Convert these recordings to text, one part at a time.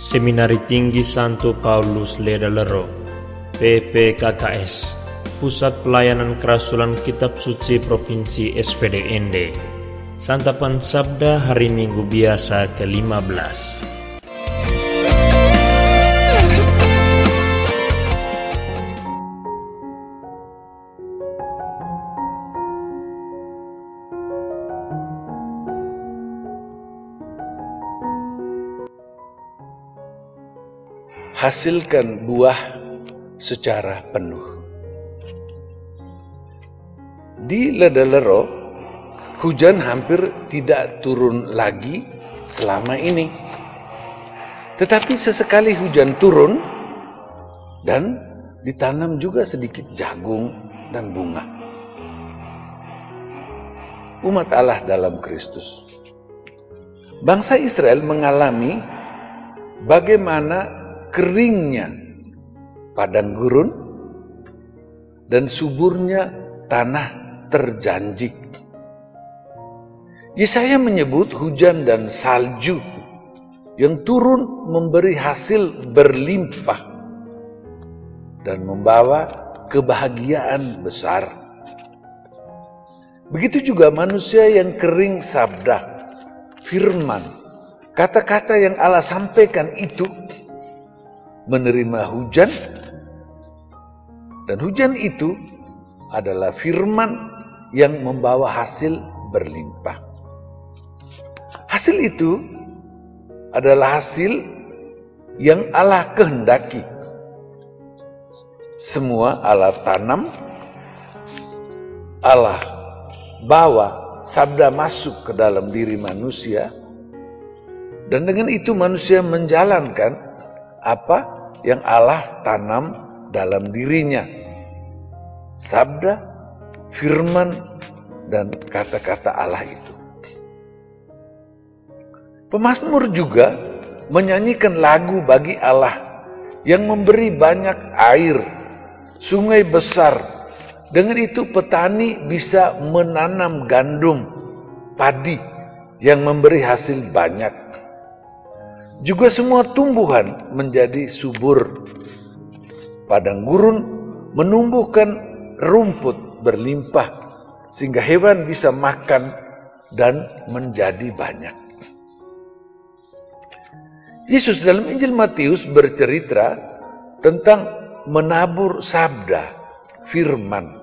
Seminari Tinggi Santo Paulus Ledalero, PPKKS, Pusat Pelayanan Kerasulan Kitab Suci Provinsi SPDND. Santapan Sabda Hari Minggu Biasa ke-15. Hasilkan buah secara penuh. Di Ledalero, hujan hampir tidak turun lagi selama ini. Tetapi sesekali hujan turun dan ditanam juga sedikit jagung dan bunga. Umat Allah dalam Kristus. Bangsa Israel mengalami bagaimana keringnya padang gurun dan suburnya tanah terjanjik. Yesaya menyebut hujan dan salju yang turun memberi hasil berlimpah dan membawa kebahagiaan besar. Begitu juga manusia yang kering sabda, firman, kata-kata yang Allah sampaikan itu menerima hujan, dan hujan itu adalah firman yang membawa hasil berlimpah. Hasil itu adalah hasil yang Allah kehendaki. Semua Allah tanam, Allah bawa sabda masuk ke dalam diri manusia, dan dengan itu manusia menjalankan apa yang Allah tanam dalam dirinya. Sabda, firman, dan kata-kata Allah itu. Pemazmur juga menyanyikan lagu bagi Allah yang memberi banyak air, sungai besar. Dengan itu petani bisa menanam gandum, padi yang memberi hasil banyak. Juga semua tumbuhan menjadi subur. Padang gurun menumbuhkan rumput berlimpah sehingga hewan bisa makan dan menjadi banyak. Yesus dalam Injil Matius bercerita tentang menabur sabda, firman.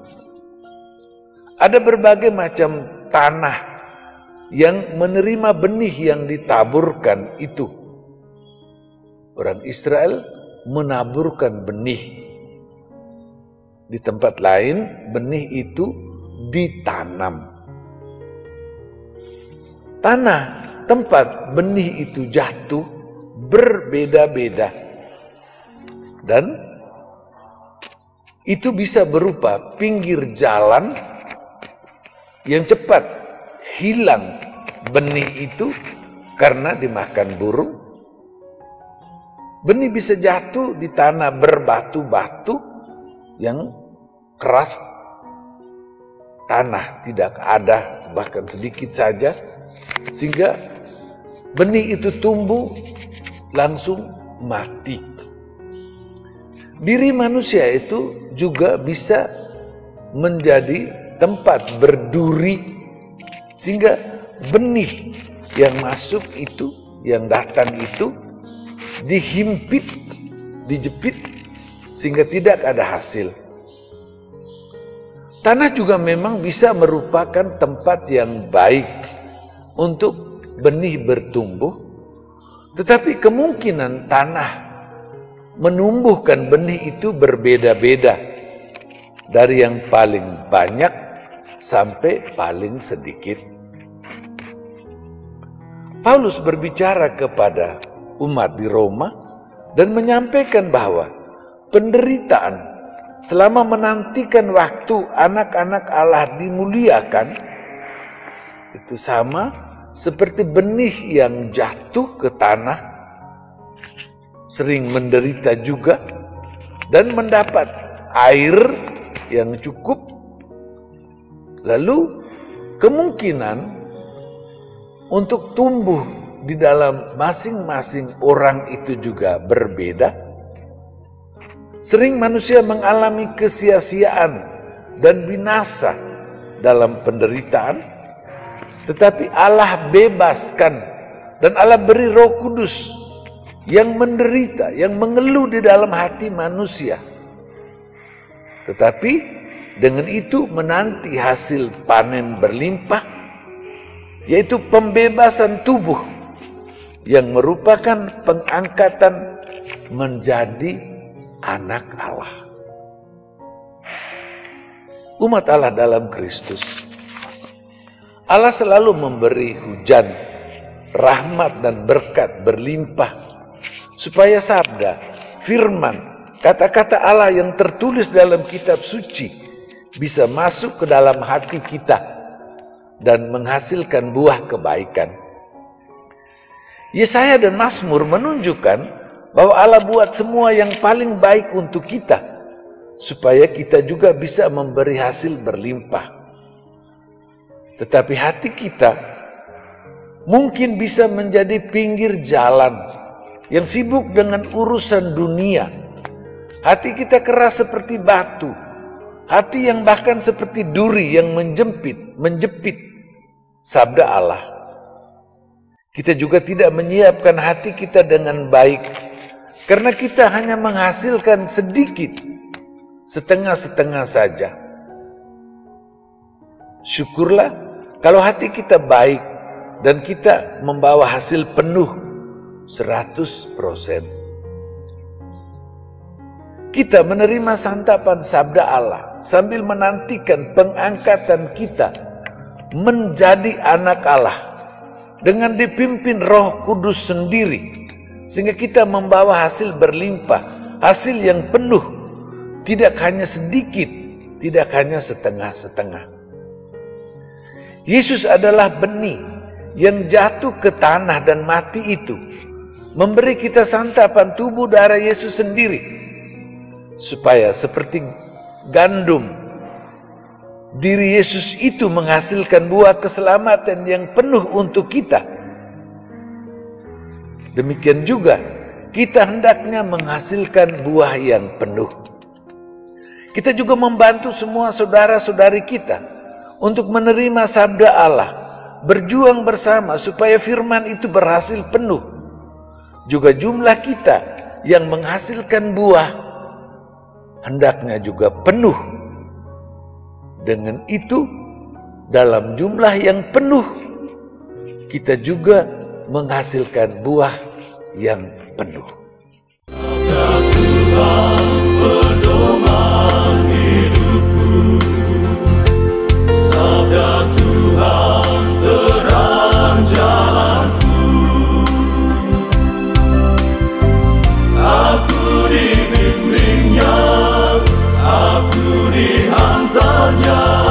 Ada berbagai macam tanah yang menerima benih yang ditaburkan itu. Orang Israel menaburkan benih. Di tempat lain, benih itu ditanam. Tanah tempat benih itu jatuh berbeda-beda. Dan itu bisa berupa pinggir jalan yang cepat hilang benih itu karena dimakan burung. Benih bisa jatuh di tanah berbatu-batu yang keras, tanah tidak ada bahkan sedikit saja, sehingga benih itu tumbuh langsung mati. Diri manusia itu juga bisa menjadi tempat berduri, sehingga benih yang masuk itu, yang datang itu dihimpit, dijepit, sehingga tidak ada hasil. Tanah juga memang bisa merupakan tempat yang baik untuk benih bertumbuh, tetapi kemungkinan tanah menumbuhkan benih itu berbeda-beda, dari yang paling banyak sampai paling sedikit. Paulus berbicara kepada umat di Roma dan menyampaikan bahwa penderitaan selama menantikan waktu anak-anak Allah dimuliakan itu sama seperti benih yang jatuh ke tanah, sering menderita juga dan mendapat air yang cukup, lalu kemungkinan untuk tumbuh di dalam masing-masing orang itu juga berbeda. Sering manusia mengalami kesia-siaan dan binasa dalam penderitaan, tetapi Allah bebaskan dan Allah beri Roh Kudus yang menderita, yang mengeluh di dalam hati manusia. Tetapi dengan itu menanti hasil panen berlimpah, yaitu pembebasan tubuh yang merupakan pengangkatan menjadi anak Allah. Umat Allah dalam Kristus, Allah selalu memberi hujan, rahmat dan berkat berlimpah, supaya sabda, firman, kata-kata Allah yang tertulis dalam kitab suci bisa masuk ke dalam hati kita dan menghasilkan buah kebaikan. Yesaya dan Mazmur menunjukkan bahwa Allah buat semua yang paling baik untuk kita, supaya kita juga bisa memberi hasil berlimpah. Tetapi hati kita mungkin bisa menjadi pinggir jalan yang sibuk dengan urusan dunia. Hati kita keras seperti batu, hati yang bahkan seperti duri yang menjepit sabda Allah. Kita juga tidak menyiapkan hati kita dengan baik, karena kita hanya menghasilkan sedikit, setengah-setengah saja. Syukurlah kalau hati kita baik dan kita membawa hasil penuh 100%. Kita menerima santapan sabda Allah sambil menantikan pengangkatan kita menjadi anak Allah dengan dipimpin Roh Kudus sendiri, sehingga kita membawa hasil berlimpah, hasil yang penuh, tidak hanya sedikit, tidak hanya setengah-setengah. Yesus adalah benih yang jatuh ke tanah dan mati itu, memberi kita santapan tubuh darah Yesus sendiri, supaya seperti gandum, diri Yesus itu menghasilkan buah keselamatan yang penuh untuk kita. Demikian juga kita hendaknya menghasilkan buah yang penuh. Kita juga membantu semua saudara-saudari kita untuk menerima sabda Allah, berjuang bersama supaya firman itu berhasil penuh. Juga jumlah kita yang menghasilkan buah hendaknya juga penuh. Dengan itu, dalam jumlah yang penuh, kita juga menghasilkan buah yang penuh. Tuhan pedoman hidupku, sabda Tuhan terang jalanku. Aku dibimbingnya, aku dihantarnya.